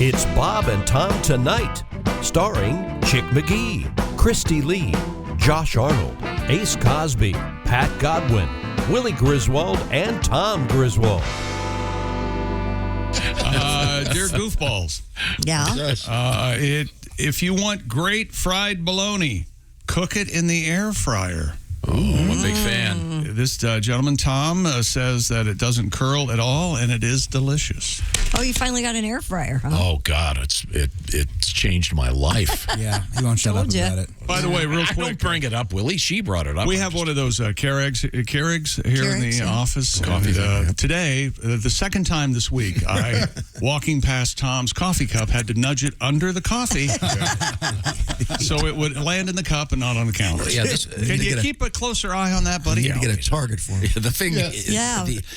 It's Bob and Tom Tonight, starring Chick McGee, Christy Lee, Josh Arnold, Ace Cosby, Pat Godwin, Willie Griswold, and Tom Griswold. Dear goofballs. Yeah. If you want great fried bologna, cook it in the air fryer. Oh, I'm a big fan. This gentleman, Tom, says that it doesn't curl at all, and it is delicious. Oh, you finally got an air fryer, huh? Oh, God, it's changed my life. Yeah, he won't shut up about it. By the way, real quick. Don't bring it up, Willie. She brought it up. We have one of those Keurigs here in the office. Coffee And, today, the second time this week, I, walking past Tom's coffee cup, had to nudge it under the coffee so it would land in the cup and not on the counter. Yeah, Can you keep a closer eye on that, buddy? You need to get a target for him. The thing is,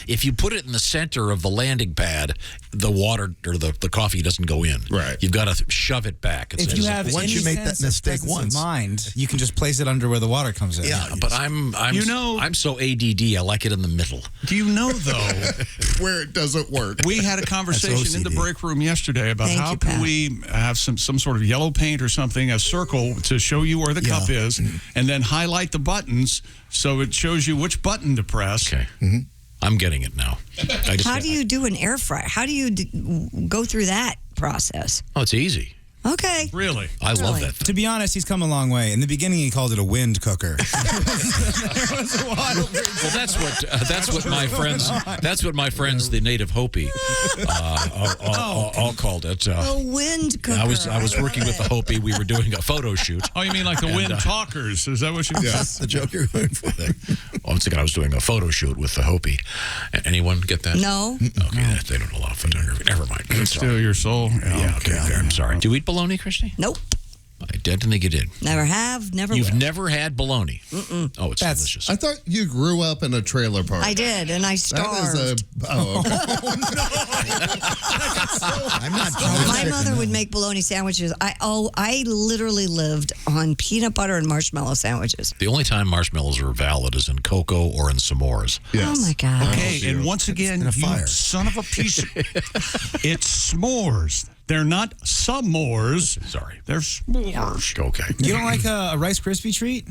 if you put it in the center of the landing pad, the water or the coffee doesn't go in. Right. You've got to shove it back. If you have once any you make that sense of mistake presence of once. mind, you can just place it under where the water comes in. Yeah, but I'm so ADD. I like it in the middle. Do you know, though, Where it doesn't work. we had a conversation in the break room yesterday about Thank how you, can Pat. we have some sort of yellow paint or something, a circle to show you where the cup is, and then highlight the buttons so it shows you which button to press. Okay. I'm getting it now. How do you do an air fryer? How do you go through that process? Oh, it's easy. Okay. Really? I love that thing. To be honest, he's come a long way. In the beginning, he called it a wind cooker. Well, that's what my friends, the native Hopi, all called it. A wind cooker. I was working with the Hopi. We were doing a photo shoot. Oh, you mean like the wind talkers? Is that what you Yeah, that's the joke you're going for there. Once again, I was doing a photo shoot with the Hopi. Anyone get that? No. Okay, they don't allow photography. Never mind. I'm sorry. Steal your soul? Yeah, okay. I'm sorry. Do you eat bologna, Christy? Nope. I didn't think you did. Never have, never You've will. never had bologna? Mm-mm. Oh, it's delicious. I thought you grew up in a trailer park. I did, and I starved. That is I'm not My mother would make bologna sandwiches. I literally lived on peanut butter and marshmallow sandwiches. The only time marshmallows are valid is in cocoa or in s'mores. Yes. Oh my God. Okay, and once again, in a fire. you son of a piece of... It's s'mores. They're not s'mores. Sorry. They're s'mores. Okay. You don't like a Rice Krispie treat?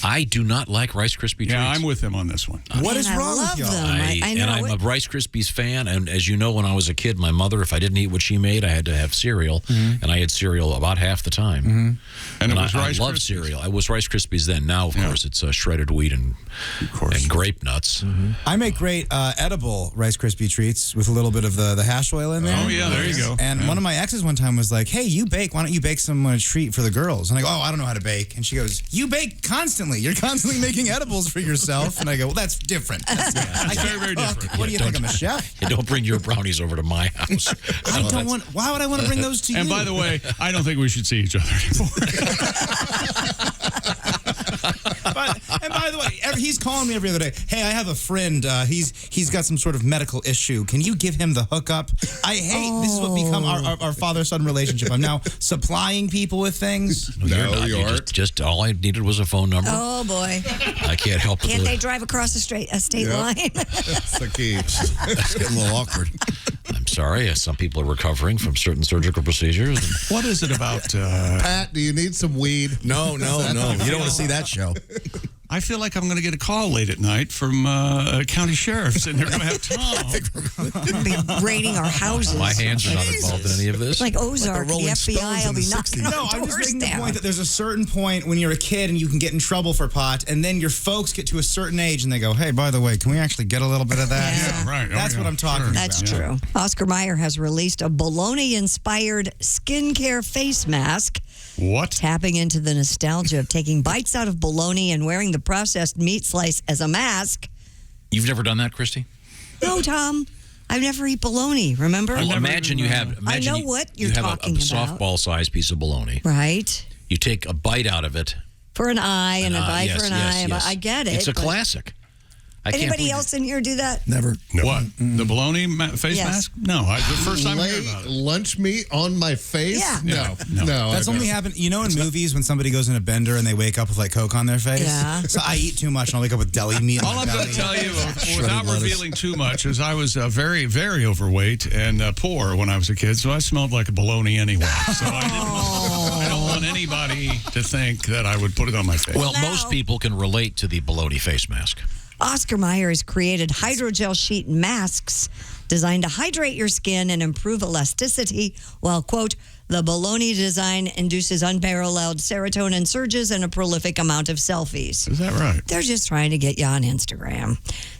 I do not like Rice Krispie treats. Yeah, I'm with him on this one. What is I wrong love with y'all? them. I know I'm it. a Rice Krispies fan, and as you know, when I was a kid, my mother, if I didn't eat what she made, I had to have cereal, and I had cereal about half the time. And it was I Rice loved Krispies. cereal. I was Rice Krispies then. Now, of course, it's shredded wheat and grape nuts. I make great edible Rice Krispie treats with a little bit of the hash oil in there. Oh, yeah, there you go. And one of my exes one time was like, hey, you bake. Why don't you bake some treat for the girls? And I go, oh, I don't know how to bake. And she goes, you bake constantly. You're constantly making edibles for yourself. And I go, well, that's different. That's Very, very different. What do you think? I'm a chef? And don't bring your brownies over to my house. I don't want. Why would I want to bring those to you? And by the way, I don't think we should see each other anymore. And by the way, he's calling me every other day. Hey, I have a friend. He's got some sort of medical issue. Can you give him the hookup? I hate this is what become our father-son relationship. I'm now supplying people with things. No, you're not. you You aren't. just all I needed was a phone number. Oh boy! I can't help it. Can't they drive across a state line? That's the key. It's getting a little awkward. I'm sorry. Some people are recovering from certain surgical procedures. What is it about... Pat, do you need some weed? No. You don't want to see that show. I feel like I'm going to get a call late at night from county sheriffs, and they're going to have Tom. Be raiding our houses. My hands are not involved in any of this. Like Ozark, the Rolling FBI will be Stones in knocking the on No, I'm doors just making the down. point that there's a certain point when you're a kid and you can get in trouble for pot, and then your folks get to a certain age and they go, hey, by the way, can we actually get a little bit of that? Yeah. Right. Oh, That's yeah. what I'm talking Sure. about. That's true. Oscar Mayer has released a bologna-inspired skincare face mask, What? tapping into the nostalgia of taking bites out of bologna and wearing the processed meat slice as a mask. You've never done that, Christy? No, Tom. I've never eaten bologna, remember? Well, imagine you have. Imagine I know what you're you have talking a about. softball-sized piece of bologna. Right. You take a bite out of it. For an eye and a bite yes, for an yes, eye. yes. I get it. It's a but classic. Anybody else in here do that? Never. What? The bologna face Yes. mask? No, the first time I heard Lay about it. lunch meat on my face? Yeah. No. That's I only don't. happened, in movies when somebody goes in a bender and they wake up with like Coke on their face. Yeah. So I eat too much and I'll wake up with deli meat. All I'm going to tell you, without revealing too much, is I was very, very overweight and poor when I was a kid, so I smelled like a bologna anyway. So I don't want anybody to think that I would put it on my face. Well, Now- most people can relate to the bologna face mask. Oscar Mayer has created hydrogel sheet masks designed to hydrate your skin and improve elasticity while, quote, the bologna design induces unparalleled serotonin surges and a prolific amount of selfies. Is that right? They're just trying to get you on Instagram.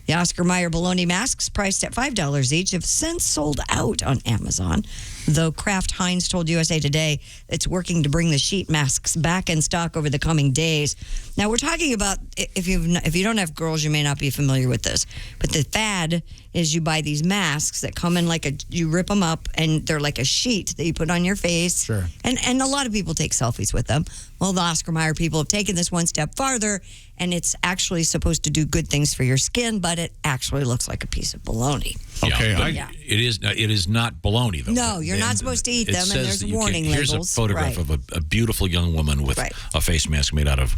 The Oscar Mayer bologna masks, priced at $5 each, have since sold out on Amazon. Though Kraft Heinz told USA Today it's working to bring the sheet masks back in stock over the coming days. Now, we're talking about, if you don't have girls, you may not be familiar with this, but the fad is you buy these masks that come in you rip them up, and they're like a sheet that you put on your face. Sure. And a lot of people take selfies with them. Well, the Oscar Mayer people have taken this one step farther, and it's actually supposed to do good things for your skin, but it actually looks like a piece of bologna. Okay, but Yeah. it is not bologna, though. No, you're not supposed to eat It them, and says there's that you warning here's labels. a photograph Right. of a beautiful young woman with Right. a face mask made out of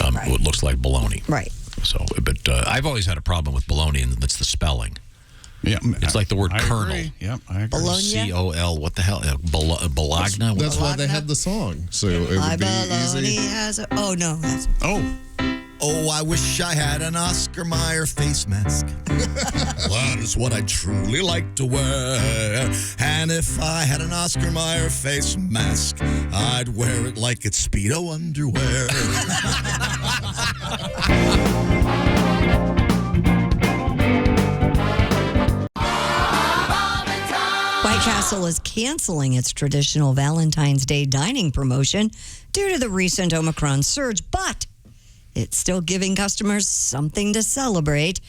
Right. what looks like bologna. Right. So, but I've always had a problem with bologna, and that's the spelling. Yeah, It's like the word I kernel. agree. Yep, I agree. Bologna? COL. What the hell? Bologna? That's why they had the song. So it My would be bologna easy. has a... Oh, no. That's, Oh, Oh, I wish I had an Oscar Mayer face mask. That is what I truly like to wear. And if I had an Oscar Mayer face mask, I'd wear it like it's Speedo underwear. White Castle is canceling its traditional Valentine's Day dining promotion due to the recent Omicron surge, but it's still giving customers something to celebrate.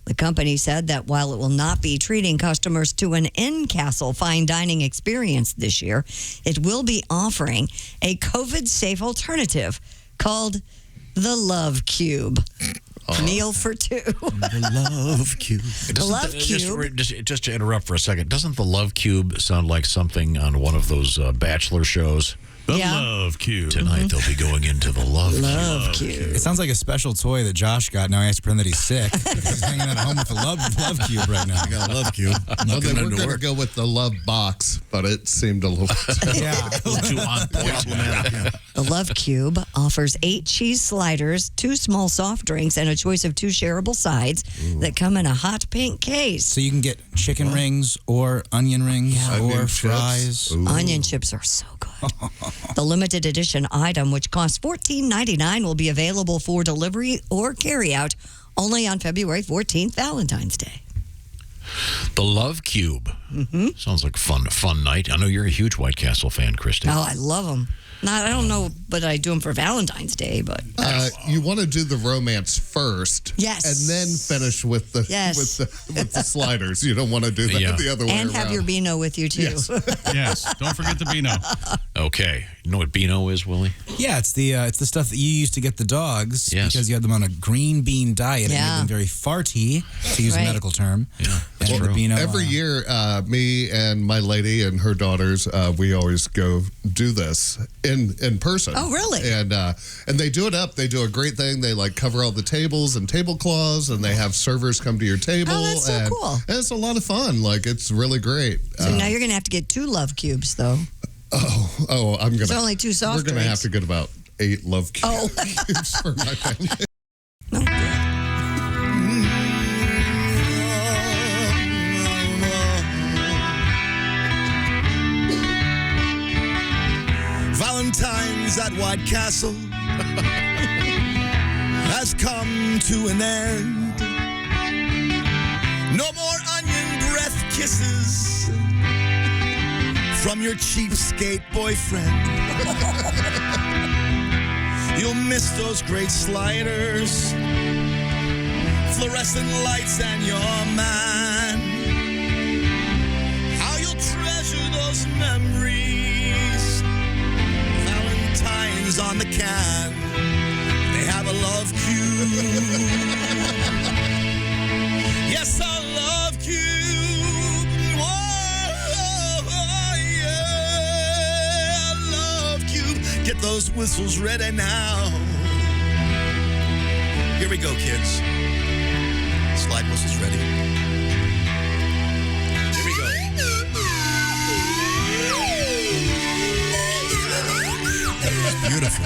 The company said that while it will not be treating customers to an in-castle fine dining experience this year, it will be offering a COVID-safe alternative called the Love Cube. Meal for two. The love cube. The Love Cube. Just to interrupt for a second, doesn't the Love Cube sound like something on one of those Bachelor shows? the Yeah. Love Cube. Tonight they'll be going into the Love Cube. It sounds like a special toy that Josh got. Now he has to pretend that he's sick. He's hanging out at home with the love cube right now. I got a love cube. I'm Well, not they going were to going to work. go with the love box, but it seemed a little. Yeah. Too on point. The Love Cube offers 8 cheese sliders, 2 small soft drinks, and a choice of 2 shareable sides that come in a hot pink case. So you can get chicken rings or onion rings Onion or chips. fries. Ooh. Onion chips are so good. The limited edition item, which costs $14.99, will be available for delivery or carryout only on February 14th, Valentine's Day. The Love Cube. Sounds like a fun night. I know you're a huge White Castle fan, Christy. Oh, I love them. I don't know, but I do them for Valentine's Day, but You want to do the romance first, Yes. and then finish with the Yes. with the sliders. You don't want to do that Yeah. the other way and around. have your Beano with you too. Yes. Yes, don't forget the Beano. Okay. You know what Beano is, Willie? Yeah, it's the stuff that you used to get the dogs Yes. because you had them on a green bean diet and Yeah. made them very farty, to use Right. a medical term. Yeah, that's And the true. Beano, Every year, me and my lady and her daughters, we always go do this in person. Oh, really? And they do it up. They do a great thing. They like cover all the tables and tablecloths, and they have servers come to your table. Oh, that's so and, cool. and it's a lot of fun. Like it's really great. So now you're going to have to get 2 Love Cubes, though. I'm gonna. It's only 2 soft We're gonna drinks. have to get about 8 love cubes Oh. for my family. No. Valentine's at White Castle has come to an end. No more onion breath kisses from your cheapskate boyfriend. You'll miss those great sliders, fluorescent lights, and your man. How you'll treasure those memories. Valentine's on the can. They have a love cube. those whistles ready now. Here we go, kids. Slide whistles ready. Here we go. Beautiful.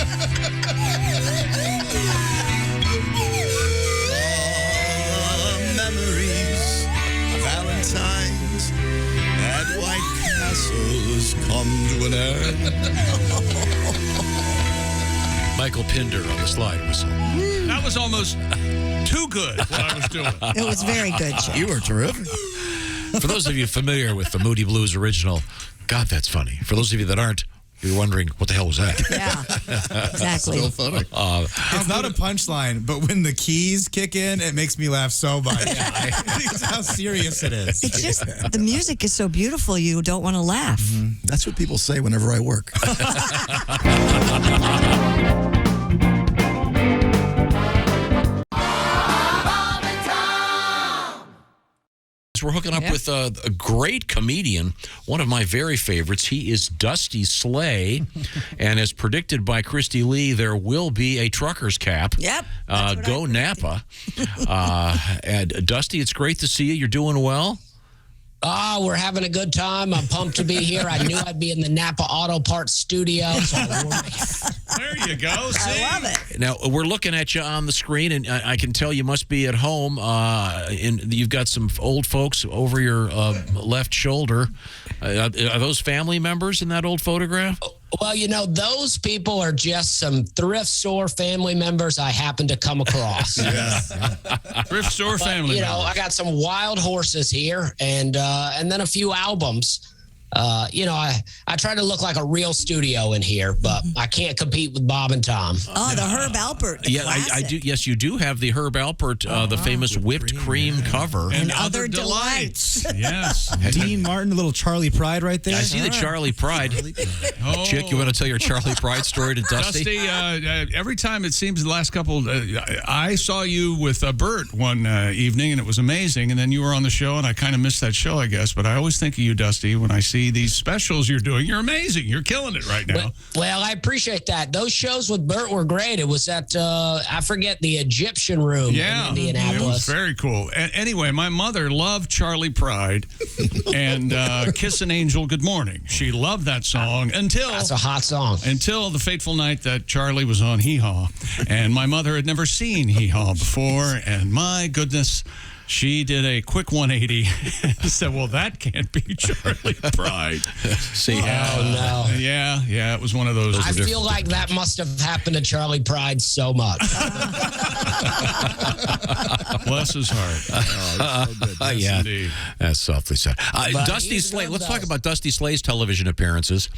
Memories, Valentines, and White Castles come to an end. Michael Pinder on the slide whistle. That was almost too good what I was doing. It was very good, Chick. You were terrific. For those of you familiar with the Moody Blues original, God, that's funny. For those of you that aren't, you're wondering, what the hell was that? Yeah, exactly. So funny. It's not a punchline, but when the keys kick in, it makes me laugh so much. Because how serious it is. It's just the music is so beautiful, you don't want to laugh. That's what people say whenever I work. We're hooking up with a great comedian, one of my very favorites. He is Dusty Slay, and as predicted by Christy Lee, there will be a trucker's cap. Yep. Go Napa. And Dusty, it's great to see you. You're doing well. Oh, we're having a good time. I'm pumped to be here. I knew I'd be in the Napa Auto Parts studio. So There you go. See? I love it. Now, we're looking at you on the screen, and I can tell you must be at home. You've got some old folks over your left shoulder. Are those family members in that old photograph? well, you know, those people are just some thrift store family members I happen to come across. Thrift store family You know, members. I got some wild horses here and then a few albums. You know, I try to look like a real studio in here, but I can't compete with Bob and Tom. Oh, the Herb Alpert. The Yeah, I classic. do. Yes, you do have the Herb Alpert, the famous whipped cream cover. And other delights. Yes. Dean Martin, a little Charlie Pride right there. I see the Charlie Pride. Oh. Chick, you want to tell your Charlie Pride story to Dusty? Dusty, every time it seems the last couple, I saw you with Bert one evening, and it was amazing. And then you were on the show, and I kind of missed that show, I guess. But I always think of you, Dusty, when I see these specials you're doing. You're amazing. You're killing it right now. Well, I appreciate that. Those shows with Bert were great. It was at, I forget, the Egyptian Room in It was Indianapolis. very cool. Anyway, my mother loved Charlie Pride and Kiss an Angel Good Morning. She loved that song until That's a hot song. the fateful night that Charlie was on Hee Haw. And my mother had never seen Hee Haw before. And my goodness, she did a quick 180 and said, well, that can't be Charlie Pride. See, Oh, no. Yeah, it was one of those. I feel like that must have happened to Charlie Pride so much. Bless his heart. Yes, yeah, indeed. that's softly said. But Dusty he's Slay. one of Let's talk those. about Dusty Slay's television appearances.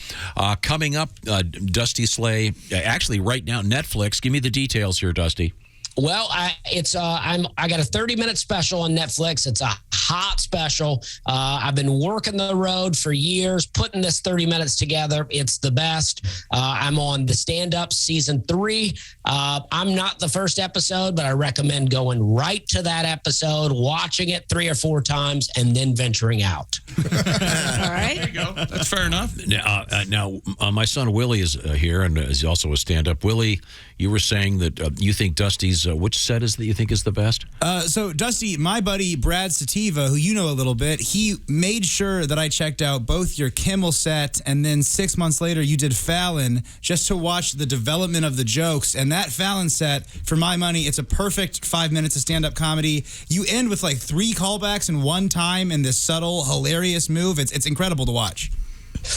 Coming up, Dusty Slay. Actually, right now, Netflix. Give me the details here, Dusty. Well, I got a 30-minute special on Netflix. It's a hot special. I've been working the road for years, putting this 30 minutes together. It's the best. I'm on the Stand Up season 3. I'm not the first episode, but I recommend going right to that episode, watching it 3 or 4 times, and then venturing out. All right. There you go. That's fair enough. Now, my son Willie is here, and is also a stand-up. Willie, you were saying that you think Dusty's which set is that you think is the best? So, Dusty, my buddy Brad Sativa, who you know a little bit, he made sure that I checked out both your Kimmel set and then 6 months later you did Fallon just to watch the development of the jokes. And that Fallon set, for my money, it's a perfect 5 minutes of stand-up comedy. You end with like 3 callbacks in one time in this subtle, hilarious move. It's incredible to watch.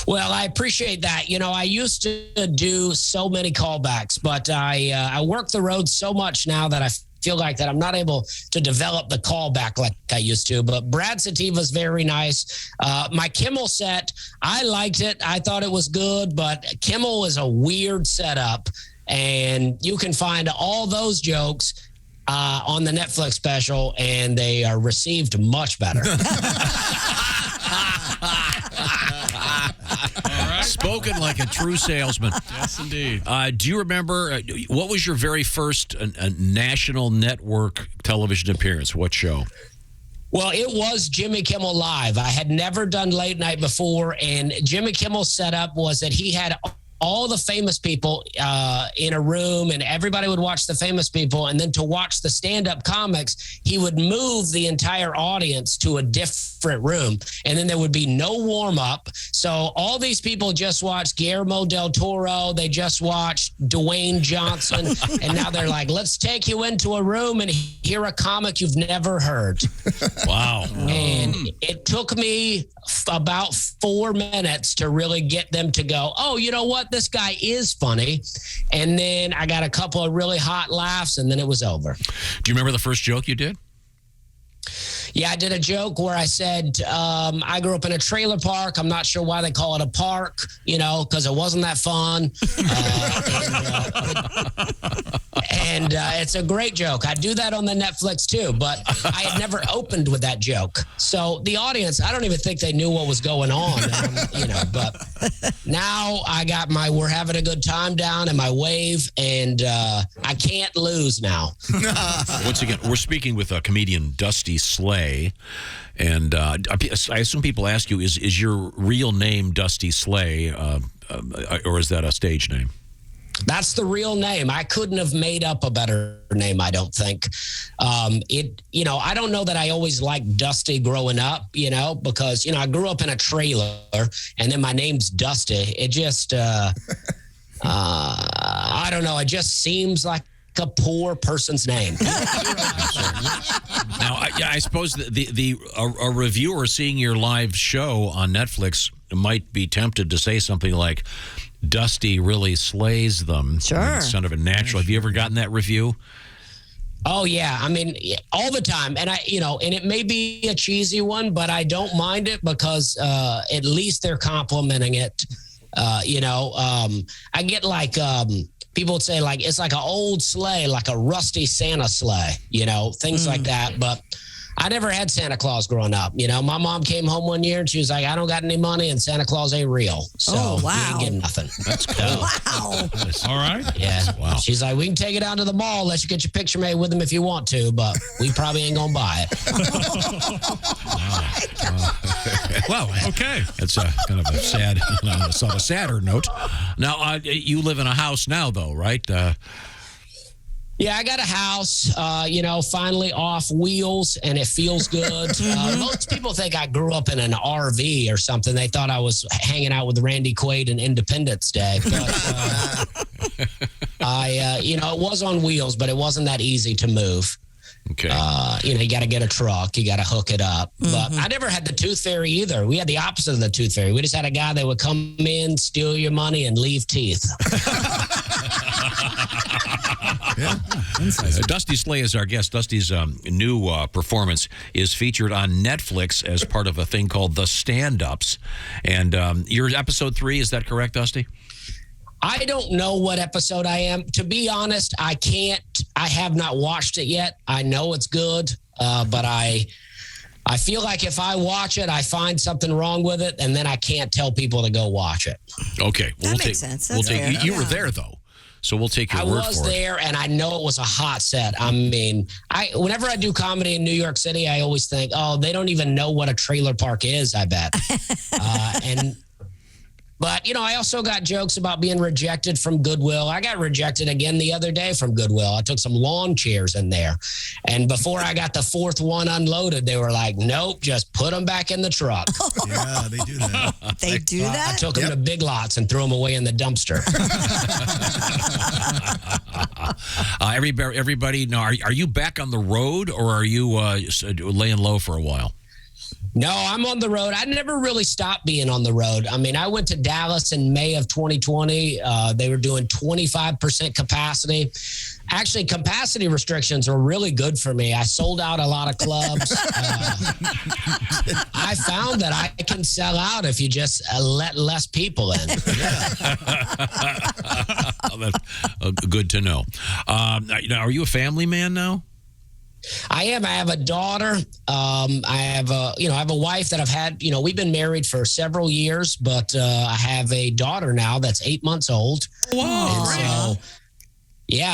Well, I appreciate that. You know, I used to do so many callbacks, but I work the road so much now that I feel like that I'm not able to develop the callback like I used to. But Brad Sativa's very nice. My Kimmel set, I liked it. I thought it was good, but Kimmel is a weird setup, and you can find all those jokes on the Netflix special, and they are received much better. Spoken like a true salesman. Yes, indeed. Do you remember what was your very first national network television appearance? What show? Well, it was Jimmy Kimmel Live. I had never done late night before, and Jimmy Kimmel's setup was that he had all the famous people in a room, and everybody would watch the famous people. And then to watch the stand-up comics, he would move the entire audience to a different room. And then there would be no warm-up. So all these people just watched Guillermo del Toro. They just watched Dwayne Johnson. And now they're like, let's take you into a room and hear a comic you've never heard. Wow. And it took me about 4 minutes to really get them to go, oh, you know what? This guy is funny. And then I got a couple of really hot laughs, and then it was over. Do you remember the first joke you did? Yeah, I did a joke where I said, I grew up in a trailer park. I'm not sure why they call it a park, because it wasn't that fun. And it's a great joke. I do that on the Netflix too, but I had never opened with that joke. So the audience, I don't even think they knew what was going on, but now I got my we're having a good time down and my wave, and I can't lose now. Once again, we're speaking with comedian Dusty Slay. And I assume people ask you, is your real name Dusty Slay, or is that a stage name? That's the real name. I couldn't have made up a better name, I don't think. I don't know that I always liked Dusty growing up, because, I grew up in a trailer and then my name's Dusty. It just, I don't know. It just seems like a poor person's name. Now, I suppose a reviewer seeing your live show on Netflix might be tempted to say something like, Dusty really slays them. Sure. It's kind of a natural. Have you ever gotten that review? Oh, yeah. I mean, all the time. And and it may be a cheesy one, but I don't mind it because at least they're complimenting it. I get like, people would say like, it's like an old sleigh, like a rusty Santa sleigh, things like that. But I never had Santa Claus growing up. My mom came home one year and she was like, I don't got any money and Santa Claus ain't real. So wow. you ain't getting nothing. That's cool. Wow. All right. Yeah. Wow. She's like, we can take it down to the mall, let you get your picture made with him if you want to, but we probably ain't going to buy it. Well, okay. It's kind of a sad, on a sadder note. Now, you live in a house now, though, right? Yeah, I got a house, finally off wheels, and it feels good. Most people think I grew up in an RV or something. They thought I was hanging out with Randy Quaid and Independence Day. But it was on wheels, but it wasn't that easy to move. Okay. You got to get a truck. You got to hook it up. But I never had the tooth fairy either. We had the opposite of the tooth fairy. We just had a guy that would come in, steal your money, and leave teeth. Yeah. Dusty Slay is our guest. Dusty's new performance is featured on Netflix as part of a thing called The Stand-Ups. And you're episode 3, is that correct, Dusty? I don't know what episode I am. To be honest, I have not watched it yet. I know it's good, but I feel like if I watch it, I find something wrong with it, and then I can't tell people to go watch it. Okay. That makes sense. That's fair. You were there, though. So we'll take your word for it. I was there, and I know it was a hot set. I mean, whenever I do comedy in New York City, I always think, oh, they don't even know what a trailer park is, I bet. But, I also got jokes about being rejected from Goodwill. I got rejected again the other day from Goodwill. I took some lawn chairs in there. And before I got the fourth one unloaded, they were like, nope, just put them back in the truck. Yeah, they do that. They do that? I took them to Big Lots and threw them away in the dumpster. Everybody, now, are you back on the road, or are you laying low for a while? No, I'm on the road. I never really stopped being on the road. I mean, I went to Dallas in May of 2020. They were doing 25% capacity. Actually, capacity restrictions were really good for me. I sold out a lot of clubs. I found that I can sell out if you just let less people in. That's good to know. Are you a family man now? I am. I have a daughter. I have a wife that I've had, we've been married for several years, but I have a daughter now that's 8 months old. Whoa.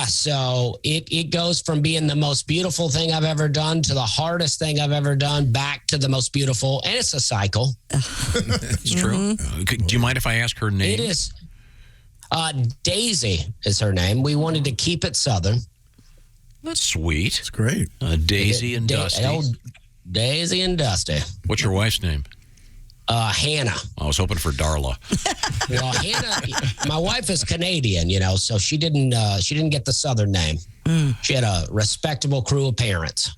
So it goes from being the most beautiful thing I've ever done to the hardest thing I've ever done back to the most beautiful. And it's a cycle. It's true. Do you mind if I ask her name? It is. Daisy is her name. We wanted to keep it Southern. That's sweet. It's great. Daisy and Dusty. Daisy and Dusty. What's your wife's name? Hannah. I was hoping for Darla. Well, Hannah, my wife is Canadian, so she didn't get the Southern name. She had a respectable crew of parents.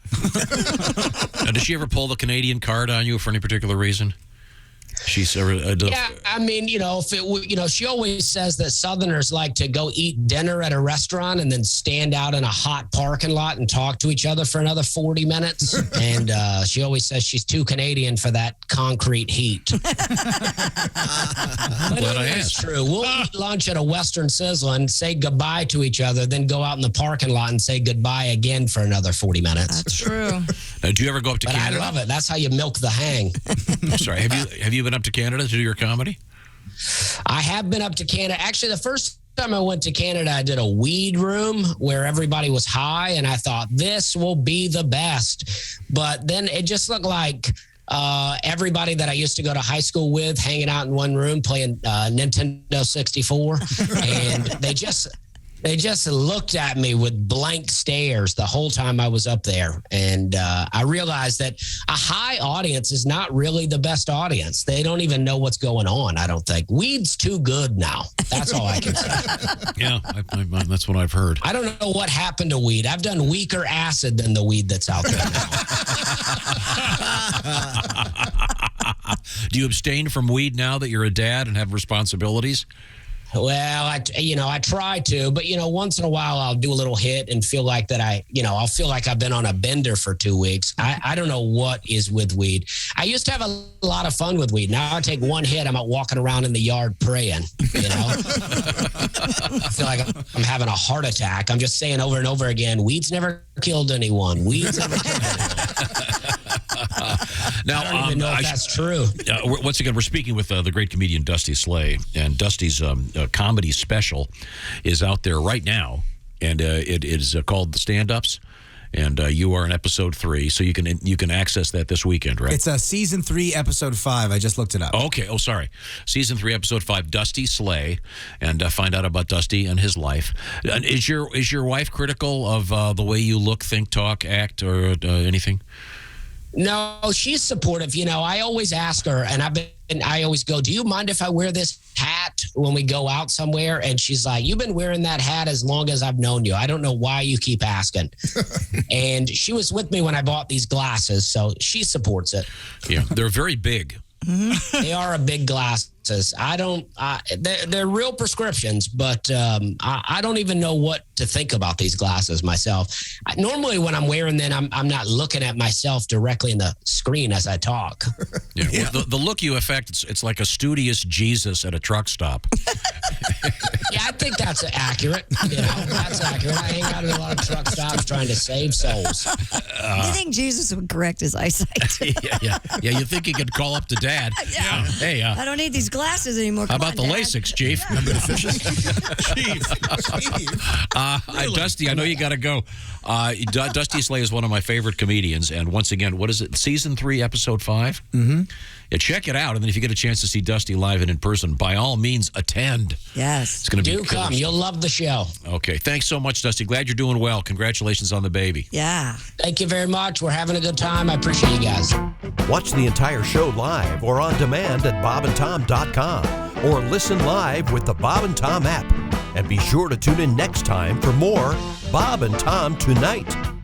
Now, did she ever pull the Canadian card on you for any particular reason? She's yeah, I mean, if it, she always says that Southerners like to go eat dinner at a restaurant and then stand out in a hot parking lot and talk to each other for another 40 minutes. And she always says she's too Canadian for that concrete heat. But it's true. We'll eat lunch at a Western Sizzlin', say goodbye to each other, then go out in the parking lot and say goodbye again for another 40 minutes. That's true. Now, do you ever go up to Canada? I love it. That's how you milk the hang. I'm sorry. Have you been up to Canada to do your comedy? I have been up to Canada. Actually, the first time I went to Canada, I did a weed room where everybody was high, and I thought this will be the best. But then it just looked like everybody that I used to go to high school with hanging out in one room playing Nintendo 64, and they just looked at me with blank stares the whole time I was up there. And I realized that a high audience is not really the best audience. They don't even know what's going on, I don't think. Weed's too good now. That's all I can say. Yeah, that's what I've heard. I don't know what happened to weed. I've done weaker acid than the weed that's out there now. Do you abstain from weed now that you're a dad and have responsibilities? Well, I try to, but once in a while I'll do a little hit and feel like that I'll feel like I've been on a bender for 2 weeks. I don't know what is with weed. I used to have a lot of fun with weed. Now I take one hit, I'm out walking around in the yard praying, I feel like I'm having a heart attack. I'm just saying over and over again, weed's never killed anyone. Weed's never killed anyone. Now, I don't even know if that's true. Once again, we're speaking with the great comedian Dusty Slay, and Dusty's comedy special is out there right now, and it is called The Stand-Ups, and you are in episode 3, so you can access that this weekend, right? It's season 3, episode 5. I just looked it up. Okay. Oh, sorry. Season 3, episode 5, Dusty Slay, and find out about Dusty and his life. Is your wife critical of the way you look, think, talk, act, or anything? No, she's supportive. I always ask her, and I always go, do you mind if I wear this hat when we go out somewhere? And she's like, you've been wearing that hat as long as I've known you. I don't know why you keep asking. And she was with me when I bought these glasses, so she supports it. Yeah, they're very big. They are a big glasses. They're real prescriptions, but I don't even know what to think about these glasses myself. Normally when I'm wearing them, I'm not looking at myself directly in the screen as I talk. Yeah. Well, the look you affect, it's like a studious Jesus at a truck stop. Yeah, I think that's accurate. That's accurate. I hang out at a lot of truck stops trying to save souls. You think Jesus would correct his eyesight? Yeah. You think he could call up to Dad? Yeah. Hey, I don't need these glasses anymore. How about the LASIKs, Chief? Yeah. Remember the fishes? Chief. Dusty, I know you got to go. Dusty Slay is one of my favorite comedians. And once again, what is it? Season 3, episode 5? Mm-hmm. Yeah, check it out. And then if you get a chance to see Dusty live and in person, by all means, attend. Yes. It's going to be come. You'll love the show. Okay. Thanks so much, Dusty. Glad you're doing well. Congratulations on the baby. Yeah. Thank you very much. We're having a good time. I appreciate you guys. Watch the entire show live or on demand at bobandtom.com or listen live with the Bob and Tom app. And be sure to tune in next time for more Bob and Tom Tonight.